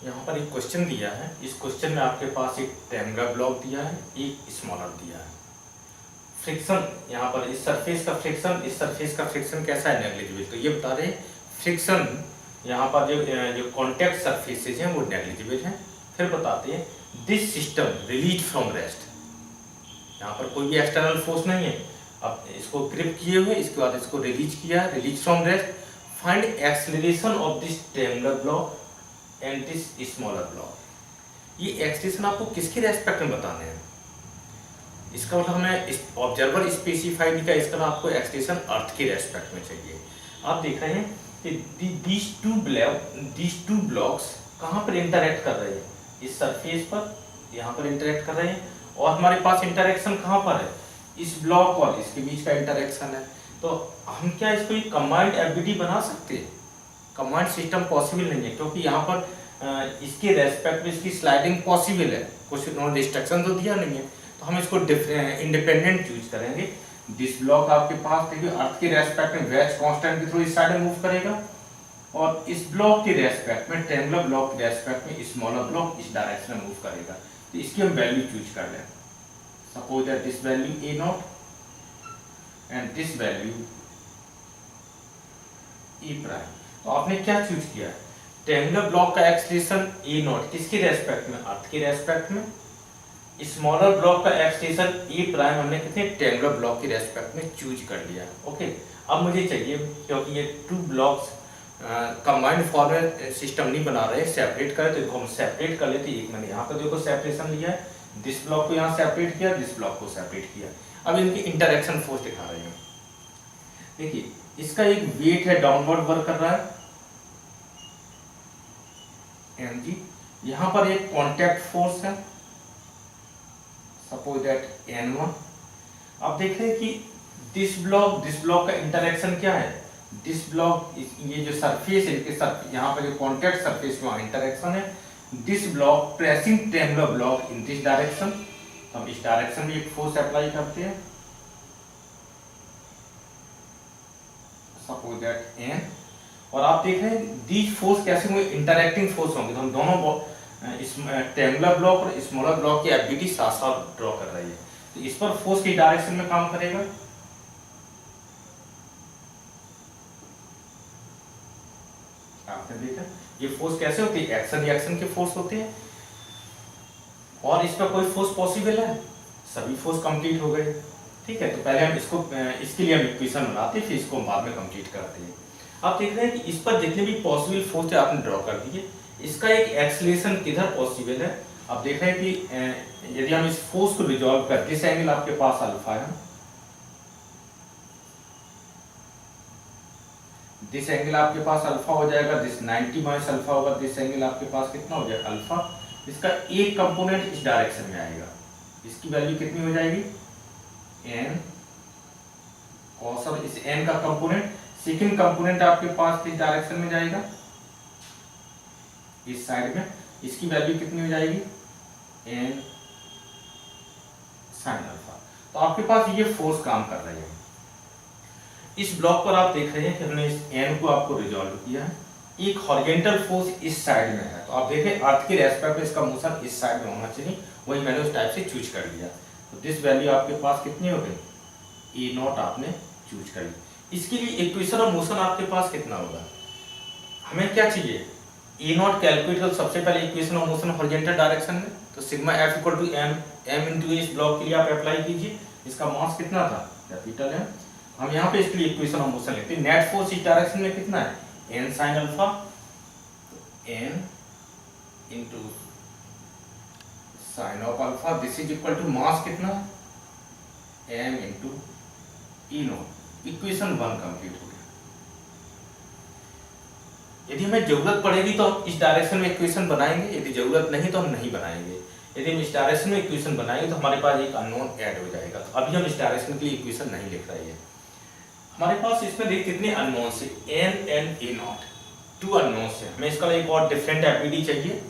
यहाँ पर एक क्वेश्चन दिया है। इस क्वेश्चन में आपके पास एक ट्रायंगुलर ब्लॉक दिया है, एक स्मॉलर दिया है। फ्रिक्शन यहाँ पर इस सरफेस का फ्रिक्शन, इस सरफेस का फ्रिक्शन कैसा है, नेग्लिजिबल। तो ये बता रहे हैं फ्रिक्शन यहाँ पर जो कॉन्टैक्ट सरफेसेज हैं वो नेग्लिजिबल हैं। फिर बताते हैं this system release from rest. यहाँ पर कोई भी एक्सटर्नल फोर्स नहीं है, अब इसको ग्रिप किए हुए, इसके बाद इसको रिलीज किया, release from rest. Find acceleration of this triangular block and this smaller block. ये एक्सेलरेशन आपको किसके रेस्पेक्ट में बताने हैं, इसका मतलब हमें ऑब्जर्वर स्पेसिफाइड का, इसका मतलब आपको एक्सेलरेशन अर्थ के रेस्पेक्ट में चाहिए। आप देख रहे हैं कि these two ब्लॉक्स कहाँ पर इंटरेक्ट कर रहे हैं, इस सरफेस पर यहाँ पर इंटरेक्ट कर रहे हैं, और हमारे पास इंटरेक्शन कहाँ पर है, इस ब्लॉक और इसके बीच का इंटरेक्शन है। तो हम क्या इसको एक कंबाइंड एफबीडी बना सकते हैं? कंबाइंड सिस्टम पॉसिबल नहीं है, क्योंकि यहाँ पर इसके रेस्पेक्ट में इसकी स्लाइडिंग पॉसिबल है, कुछ उन्होंने रिस्ट्रिक्शन तो दिया नहीं है। तो हम इसको इंडिपेंडेंट चूज करेंगे। दिस ब्लॉक आपके पास देखिए अर्थ के रेस्पेक्ट में वेज कांस्टेंट के थ्रू इस साइड में मूव करेगा, और इस ब्लॉक के रेस्पेक्ट में, ट्रायंगुलर ब्लॉक के रेस्पेक्ट में स्मॉलर ब्लॉक इस डायरेक्शन में मूव करेगा। तो इसकी हम वैल्यू चूज कर लें। Suppose that this value A not and this value E prime. तो आपने क्या चूज किया, ट्रायंगुलर ब्लॉक का एक्सेलरेशन ए नॉट किसके रेस्पेक्ट में, अर्थ के रेस्पेक्ट में। स्मॉलर ब्लॉक का एक्सेलरेशन ए प्राइम हमने कितने, ट्रायंगुलर ब्लॉक के रेस्पेक्ट में चूज कर लिया। ओके, अब मुझे चाहिए, क्योंकि ये two blocks combined format system नहीं बना रहे, सेपरेट करें, तो देखो हम सेपरेट कर लेते। एक मैंने यहाँ पर देखो सेपरेशन लिया है, दिस ब्लॉक को यहाँ सेपरेट किया, दिस ब्लॉक को सेपरेट किया। अब इनकी इंटरेक्शन फोर्स दिखा रहे हैं। देखिए इसका एक वेट है, डाउनवर्ड वर्क कर रहा है mg, यहाँ पर एक कॉन्टैक्ट फोर्स है, सपोज दैट n1। आप देख रहे हैं कि दिस ब्लॉक का इंटरेक्शन क्या है, दिस ब्लॉक, ये जो सरफेस है इनके यहाँ पर जो कॉन्टैक्ट सरफेस में इंटरेक्शन है, this block pressing triangular block in this direction. हम इस डायरेक्शन में एक फोर्स अप्लाई करते हैं, सपोज दैट n, और आप देख रहे हैं दीज फोर्स कैसे होंगे, इंटरैक्टिंग फोर्स होंगे। तो हम दोनों ट्रायंगुलर ब्लॉक और स्मॉलर ब्लॉक की एफबीडी साथ साथ ड्रॉ कर रही है। तो इस पर फोर्स की डायरेक्शन में काम करेगा, आपने देखा ये फोर्स कैसे होती है, एक्शन रिएक्शन के फोर्स होते हैं। और इस पर कोई फोर्स पॉसिबल है, सभी फोर्स कंप्लीट हो गए। ठीक है, तो पहले हम इसको, इसके लिए हम इक्वेशन बनाते हैं, फिर इसको बाद में कंप्लीट करते हैं। आप देख रहे हैं कि इस पर जितने भी पॉसिबल फोर्स है आपने ड्रॉ कर दिए। इसका एक एक्सेलरेशन किधर पॉसिबल है, आप देख रहे हैं कि यदि हम इस फोर्स को रिजॉल्व करते, दिस एंगल आपके पास अल्फा है, दिस एंगल आपके पास अल्फा हो जाएगा, दिस 90 माइनस अल्फा होगा, दिस एंगल आपके पास कितना हो जाएगा, अल्फा। इसका एक कंपोनेंट इस डायरेक्शन में आएगा, इसकी वैल्यू कितनी हो जाएगी, n cos, और इस n का कंपोनेंट, सेकंड कंपोनेंट आपके पास किस डायरेक्शन में जाएगा, इस साइड में, इसकी वैल्यू कितनी हो जाएगी, n sin अल्फा। तो आपके पास ये फोर्स काम कर रही है। इस ब्लॉक पर आप देख रहे हैं कि हमने इस n को आपको रिजॉल्व किया है, एक हॉरिजॉन्टल फोर्स इस साइड में है। तो आप देखें अर्थ के रेस्पेक्ट में इसका मोशन इस साइड में होना चाहिए, वही मैंने उस टाइप से चूज कर लिया। तो दिस वैल्यू आपके पास कितनी हो गई, ए नॉट आपने चूज कर ली। इसके लिए इक्वेशन ऑफ मोशन आपके पास कितना होगा, हमें क्या चाहिए, ए नॉट कैलकुलेट कर। सबसे पहले equation of motion horizontal direction में, तो sigma F equal to m into इस ब्लॉक के लिए आप अप्लाई कीजिए। इसका मास कितना था, कैपिटल M। हम यहाँ पे इसके लिए इक्वेशन ऑफ मोशन लिखते हैं, नेट फोर्स इस डायरेक्शन में कितना है, n sin अल्फा, तो n इनटू sin of alpha, this is equal to mass कितना, m into e naught. Equation 1 complete हो गया। यदि हमें जरूरत पड़ेगी तो हम इस डायरेक्शन में इक्वेशन बनाएंगे, यदि जरूरत नहीं तो हम नहीं बनाएंगे। यदि हम इस डायरेक्शन में इक्वेशन बनाएंगे तो हमारे पास एक अननोन ऐड हो जाएगा। तो अभी हम इस डायरेक्शन के लिए इक्वेशन नहीं लिख रहे हैं। हमारे पास इसमें देख कितने अननोन्स है, n and a not, 2 unknowns है। हमें इसका एक और डिफरेंट एफबीडी चाहिए।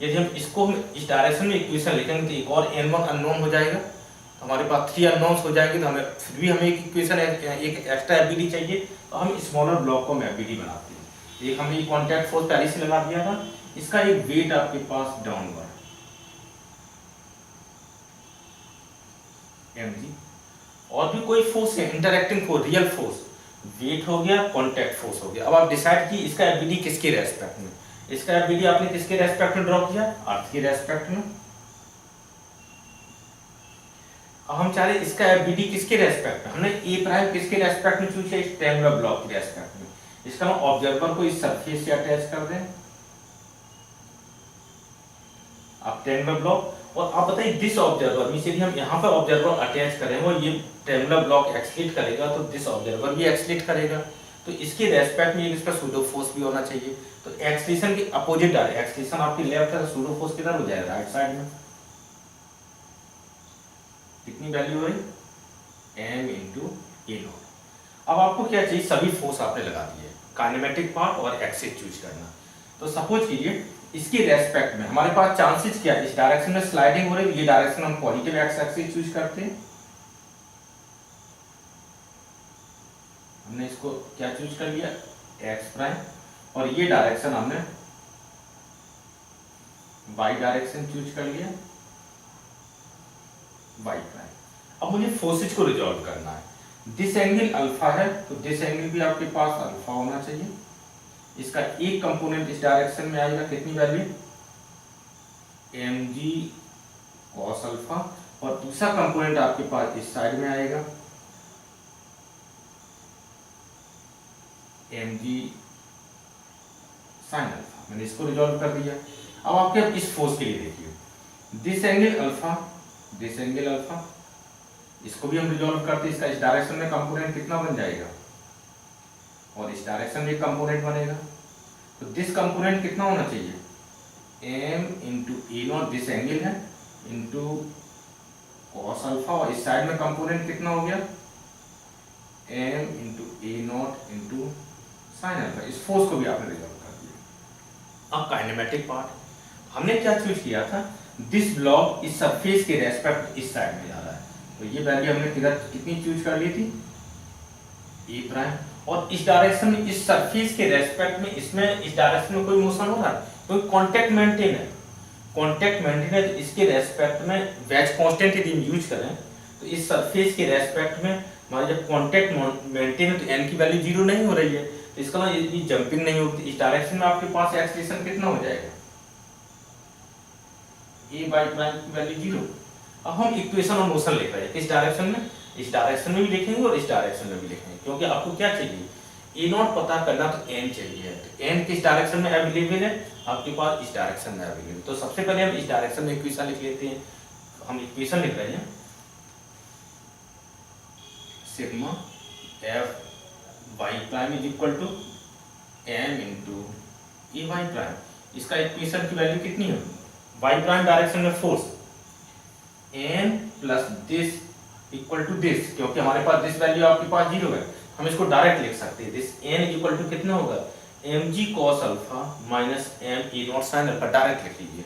यदि हम इसको इस डायरेक्शन में इक्वेशन लिखेंगे तो एक और n1 अननोन हो जाएगा, तो हमारे पास 3 अननोन्स हो जाएंगे। तो हमें फिर भी हमें एक इक्वेशन, एक एक्स्ट्रा एफबीडी चाहिए। तो हम स्मॉलर ब्लॉक को हम एफबीडी बनाते हैं। एक हमने कॉन्टैक्ट फोर्स पहले से लगा दिया था, इसका एक वेट आपके पास डाउनवर्ड mg, और भी कोई फोर्स है interacting force, real force, weight हो गया, कॉन्टैक्ट फोर्स हो गया। अब आप डिसाइड की इसका एफबीडी किसके रेस्पेक्ट में, इसका एफबीडी आपने किसके रेस्पेक्ट में ड्रॉ किया, अर्थ के रेस्पेक्ट में। अब हम चाह रहे इसका एफबीडी किसके रेस्पेक्ट में, हमने ए प्राइम किसके रेस्पेक्ट में चूज किया, इस ट्रायंगुलर ब्लॉक के रेस्पेक्ट में। इसका हम ऑब्जर्वर को इस सरफेस से अटैच कर दें, आप ट्रायंगुलर ब्लॉक, और आप बताइए दिस ऑब्जर्वर में यदि हम यहाँ पर ऑब्जर्वर अटैच करें और ये ट्रायंगुलर ब्लॉक एक्सलेट करेगा तो दिस ऑब्जर्वर भी एक्सलेट करेगा, तो इसके रेस्पेक्ट में इसका सूडो फोर्स भी होना चाहिए। तो एक्सलेशन के अपोजिट आ रहा है, एक्सलेशन आपकी लेफ्ट है, सूडो फोर्स किधर हो जाएगा, राइट साइड में। कितनी वैल्यू है, m इंटू ए नॉट। अब आपको क्या चाहिए, सभी फोर्स आपने लगा दिए, काइनेमेटिक पार्ट और एक्सिस चूज करना। तो सपोज कीजिए इसके रेस्पेक्ट में हमारे पास चांसेस क्या है, इस डायरेक्शन में स्लाइडिंग हो रही है, ये डायरेक्शन हम पॉजिटिव एक्स एक्सिस चूज करते हैं, हमने इसको क्या चूज कर लिया, एक्स प्राइम, और ये डायरेक्शन हमने वाई डायरेक्शन चूज कर लिया, वाई प्राइम। अब मुझे फोर्सेज को रिजॉल्व करना है, दिस एंगल अल्फा है तो दिस एंगल भी आपके पास अल्फा होना चाहिए। इसका एक कंपोनेंट इस डायरेक्शन में आएगा, कितनी वैल्यू, mg cos अल्फा, और दूसरा कंपोनेंट आपके पास इस साइड में आएगा mg sin अल्फा। मैंने इसको रिजॉल्व कर दिया। अब आपके इस फोर्स के लिए देखिए, this angle alpha, this angle alpha, इसको भी हम रिजॉल्व करते हैं, इसका इस डायरेक्शन में कंपोनेंट कितना बन जाएगा, और इस डायरेक्शन में एक कंपोनेंट बनेगा, तो दिस कंपोनेंट कितना होना चाहिए, m into a not, this angle है, इंटू कॉस अल्फा, और इस साइड में कंपोनेंट कितना हो गया, m into a not into sine alpha. इस फोर्स को भी आपने रिजॉल्व कर दिया। अब काइनेमेटिक पार्ट हमने क्या चूज किया था, दिस ब्लॉक इस सरफेस के रेस्पेक्ट इस साइड में जा रहा है, तो ये वैल्यू हमने किधर कितनी चूज कर ली थी, ए प्राइम, और इस डायरेक्शन में इस सरफेस के रेस्पेक्ट में इसमें इस डायरेक्शन में कोई मोशन हो रहा है, कोई कांटेक्ट मेंटेन है, कांटेक्ट मेंटेन है, तो इसके रेस्पेक्ट में वेज कांस्टेंट यदि हम यूज करें तो इस सरफेस के रेस्पेक्ट में हमारा जब कांटेक्ट मेंटेन है तो n की वैल्यू जीरो नहीं हो रही है, तो इसका मतलब यदि जंपिंग नहीं होती इस डायरेक्शन में आपके पास एक्सेलरेशन कितना हो जाएगा, a बाई प्राइम की वैल्यू जीरो। अब हम इक्वेशन ऑफ मोशन लिख रहे हैं किस डायरेक्शन में, इस डायरेक्शन में भी लिखेंगे और इस डायरेक्शन में भी लिखेंगे, क्योंकि आपको क्या चाहिए, ए नॉट पता करना तो n चाहिए, तो n किस डायरेक्शन में अवेलेबल है, आपके पास इस डायरेक्शन में अवेलेबल। तो सबसे पहले हम इस डायरेक्शन में इक्वेशन लिख लेते हैं, हम इक्वेशन लिख रहे हैं sigma f y prime is equal to m into a y prime. इसका इक्वेशन की वैल्यू कितनी है, y प्राइम डायरेक्शन में force n plus this equal to this, क्योंकि हमारे पास दिस वैल्यू आपके पास जीरो है, हम इसको डायरेक्ट लिख सकते हैं, दिस n इक्वल टू कितना होगा, mg cos alpha minus m e नॉट sin अल्फा, डायरेक्ट लिख लीजिए,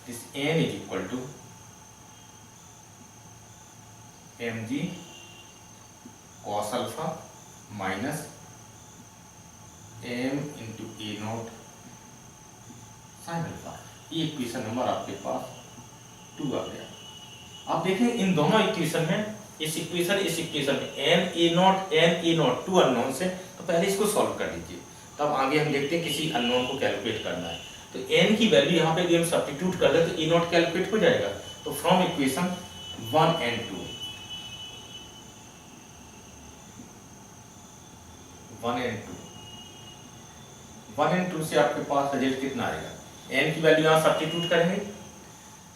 this n is equal to mg cos alpha minus m into a naught sin alpha. ये इक्वेशन नंबर आपके पास 2 आ गया। आप देखें इन दोनों इक्वेशन में, इस इक्वेशन में n a नॉट 2 अननोन से, तो पहले इसको सॉल्व कर लीजिए, तब आगे हम देखते हैं किसी अननोन को कैलकुलेट करना है। तो n की वैल्यू यहाँ पे यदि हम सब्स्टिट्यूट कर दें तो a नॉट कैलकुलेट हो जाएगा। तो फ्रॉम इक्वेशन 1 and 2, 1 and 2 से आपके पास रिजल्ट कितना आएगा, n की वैल्यू यहाँ सब्स्टिट्यूट करेंगे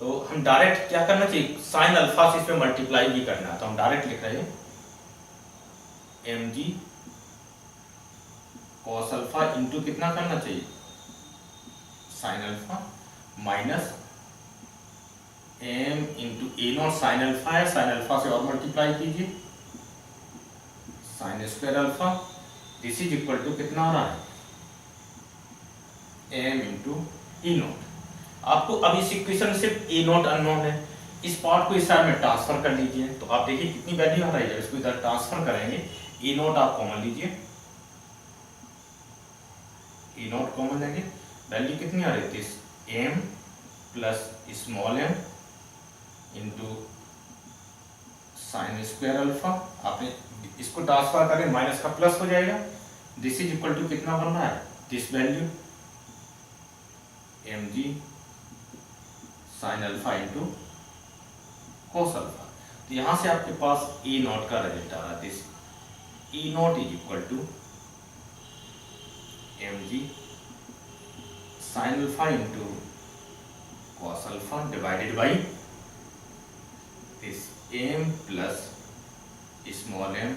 तो हम डायरेक्ट क्या करना चाहिए, साइन अल्फा से इसमें मल्टीप्लाई भी करना है, तो हम डायरेक्ट लिख रहे हैं mg cos अल्फा इंटू कितना करना चाहिए, sine alpha minus m into a naught sine alpha है, साइन अल्फा से और मल्टीप्लाई कीजिए, sine square alpha, this is equal to कितना आ रहा है, m इंटू ई नॉट। आपको अब इस इक्वेशन में सिर्फ ए नॉट अननोन है, इस पार्ट को इस साइड में ट्रांसफर कर लीजिए, तो आप देखिए कितनी वैल्यू आ रही है, इसको इधर ट्रांसफर करेंगे, ए नॉट आप कॉमन लीजिए, ई नॉट कॉमन लेंगे, वैल्यू कितनी आ रही थी, M plus small m into sine square alpha. आपने इसको ट्रांसफर करें माइनस का प्लस हो जाएगा, दिस इज इक्वल टू कितना बन रहा है, this value m ji sine alpha into cos alpha. तो यहां से आपके पास ई नॉट का रिजल्ट आ रहा है, this E naught is equal to M ji sine alpha into cos alpha divided by this M plus small M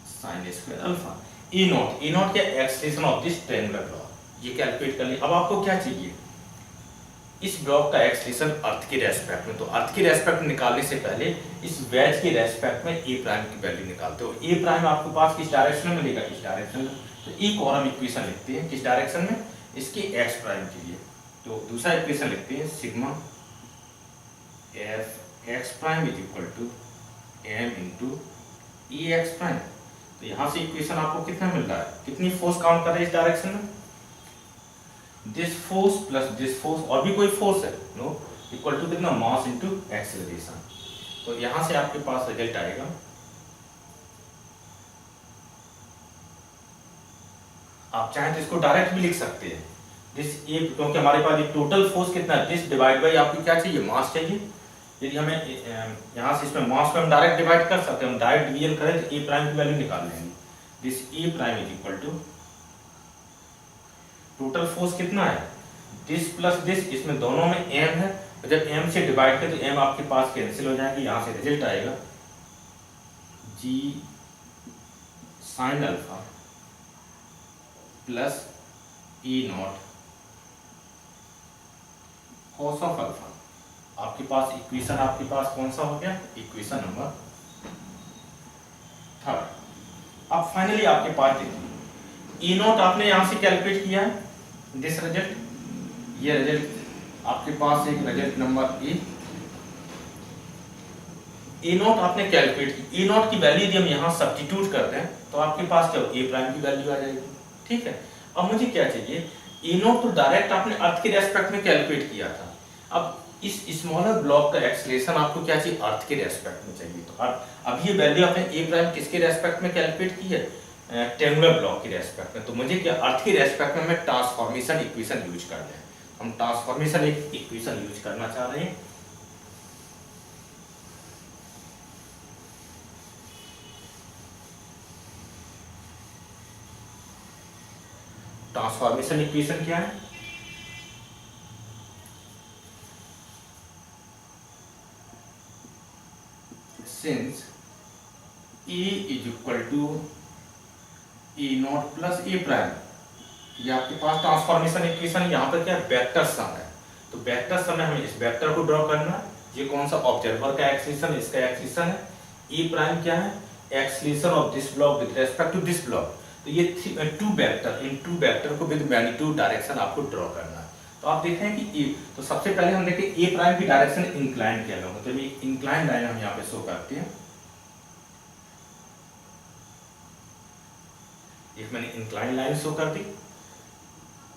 sine square alpha. E naught क्या extension of this triangular block, ये calculate कर लिया। अब आपको क्या चाहिए, इस block का एक्सटेंशन अर्थ के रेस्पेक्ट में। तो अर्थ के रेस्पेक्ट में निकालने से पहले इस वेज के रेस्पेक्ट में ए प्राइम की वैल्यू निकालते हो। ए प्राइम आपके पास किस डायरेक्शन में मिलेगा, इस डायरेक्शन में। तो एक और हम इक्वेशन लिखते हैं किस डायरेक्शन में, इसके एक्स प्राइम के लिए। तो दूसरा इक्वेशन लिखते हैं sigma F x prime is equal to m into e x prime. तो यहाँ से इक्वेशन आपको कितना मिल रहा है, कितनी फोर्स काउंट कर रहे हैं इस डायरेक्शन में, this force plus this force, और भी कोई फोर्स है नो, इक्वल टू कितना, मास इनटू एक्सेलरेशन। तो यहां से आपके पास रिजल्ट आएगा, आप चाहें तो इसको डायरेक्ट भी लिख सकते हैं, दिस ए, क्योंकि हमारे पास ये टोटल फोर्स कितना है, दिस डिवाइड बाई आपको क्या चाहिए, मास चाहिए। यदि हमें यहाँ से इसमें मास को हम डायरेक्ट डिवाइड कर सकते हैं, हम डायरेक्ट डिवीजन करें तो ए प्राइम की वैल्यू निकाल लेंगे, this a prime is equal to total force कितना है, दिस प्लस दिस, इसमें दोनों में एम है, तो जब एम से डिवाइड करें तो एम आपके पास कैंसिल हो जाएगी, यहां से रिजल्ट आएगा G sine alpha plus E naught cos of alpha. आपके पास इक्वेशन आपके पास कौन सा हो गया, इक्वेशन नंबर 3। अब फाइनली आपके पास देखिए ई नॉट आपने यहां से कैलकुलेट किया है, दिस रिजल्ट, ये रिजल्ट आपके पास एक रिजल्ट नंबर ए नॉट आपने कैलकुलेट की। ए नॉट की वैल्यू यदि हम यहाँ सब्स्टिट्यूट करते हैं तो आपके पास क्या ए प्राइम की वैल्यू आ जाएगी, ठीक है। अब मुझे क्या चाहिए, ए नॉट तो डायरेक्ट आपने अर्थ के रेस्पेक्ट में कैलकुलेट किया था, अब इस स्मॉलर ब्लॉक का एक्सेलरेशन आपको क्या चाहिए, अर्थ के रेस्पेक्ट में चाहिए। तो अब ये वैल्यू आपने ए प्राइम किसके रेस्पेक्ट में कैलकुलेट की है, ट्रायंगुलर ब्लॉक के रेस्पेक्ट में। तो मुझे क्या अर्थ के रेस्पेक्ट में मैं ट्रांसफॉर्मेशन इक्वेशन यूज कर रहे हैं, हम ट्रांसफॉर्मेशन एक इक्वेशन यूज करना चाह रहे हैं। ट्रांसफॉर्मेशन इक्वेशन क्या है, since E is equal to e naught plus a prime, ये आपके पास ट्रांसफॉर्मेशन इक्वेशन है। यहाँ पर क्या है, वेक्टर सम है, तो वेक्टर सम में हमें इस वेक्टर को ड्रॉ करना है। ये कौन सा ऑब्जर्वर का एक्सेलरेशन, इसका एक्सेलरेशन है, ई प्राइम क्या है, acceleration of this block with respect to this block. तो ये टू वेक्टर, इन टू वेक्टर को विद मैग्नीट्यूड डायरेक्शन आपको ड्रॉ करना है। तो आप देख रहे हैं कि तो सबसे पहले हम देखें ए प्राइम की डायरेक्शन इंक्लाइन किया गया, तो एक इंक्लाइन लाइन हम यहाँ पे शो करते हैं, एक मैंने इंक्लाइन लाइन शो कर दी।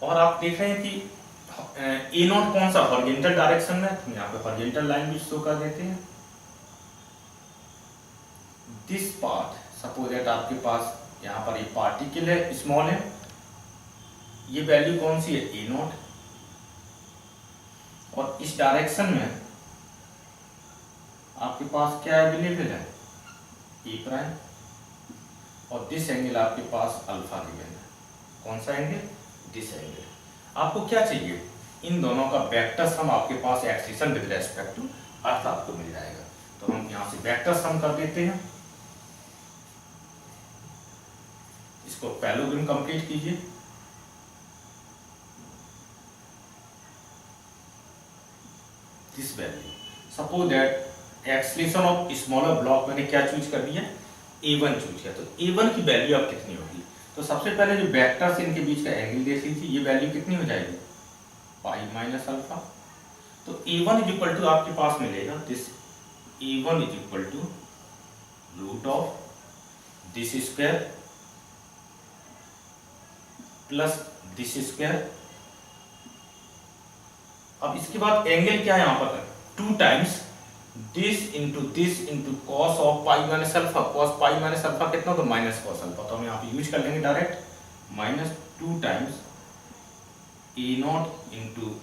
और आप देख रहे हैं कि ए नॉट कौन सा, हॉरिजॉन्टल डायरेक्शन में, तो यहाँ पे हॉरिजॉन्टल लाइन भी शो कर देते हैं। दिस पार्ट, सपोज दैट आपके पास यहाँ पर ये पार्टिकल है, स्मॉल है, ये वैल्यू कौन सी है, ए नॉट, और इस डायरेक्शन में आपके पास क्या अवेलेबल है, ए प्राइम, और दिस एंगल आपके पास अल्फा गिवन है, कौन सा एंगल, दिस एंगल। आपको क्या चाहिए, इन दोनों का वेक्टर सम आपके पास acceleration with respect to earth आपको मिल जाएगा। तो हम यहां से वेक्टर सम कर देते हैं, इसको पैरेललोग्राम कंप्लीट कीजिए। This value, suppose that acceleration of smaller block मैंने क्या चूज कर दिया, A1 चूज किया, तो A1 की वैल्यू अब कितनी होगी। तो सबसे पहले जो वेक्टर से इनके बीच का एंगल देख लीजिए, ये वैल्यू कितनी हो जाएगी, पाई माइनस अल्फा। तो A1 इज इक्वल टू आपके पास मिलेगा, this A1 is equal to root of this square plus this square. अब इसके बाद एंगल क्या है यहाँ पर, 2 times this into cos of pi minus alpha. Cos pi minus alpha कितना, तो माइनस कॉस अल्फा, तो हम यहाँ पे यूज कर लेंगे direct, minus 2 times A not into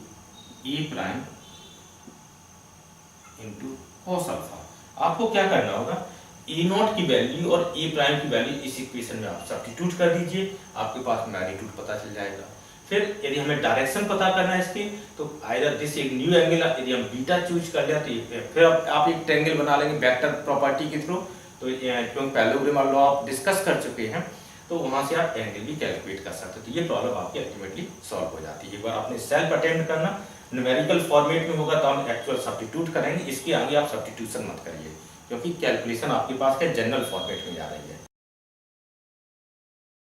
A prime into cos alpha. आपको क्या करना होगा, ए नॉट की वैल्यू और ए प्राइम की वैल्यू इस इक्वेशन में आप सब्स्टिट्यूट कर दीजिए, आपके पास मैग्नीट्यूड पता चल जाएगा। फिर यदि हमें डायरेक्शन पता करना है इसकी, तो आइदर दिस एक न्यू एंगल, यदि हम बीटा चूज कर लिया तो फिर आप एक ट्रायंगल बना लेंगे वेक्टर प्रॉपर्टी के थ्रू। तो क्योंकि पैरेललोग्राम लॉ आप डिस्कस कर चुके हैं, तो वहां से आप एंगल भी कैलकुलेट कर सकते हैं। तो ये प्रॉब्लम आपकी अल्टीमेटली सॉल्व हो जाती है। एक बार आपने सेल्फ अटेम्प्ट करना, न्यूमेरिकल फॉर्मेट में होगा तो हम एक्चुअल सब्स्टिट्यूट करेंगे, इसके आगे आप सब्स्टिट्यूशन मत करिए, क्योंकि कैलकुलेशन आपके पास है जनरल फॉर्मेट में जा रही है।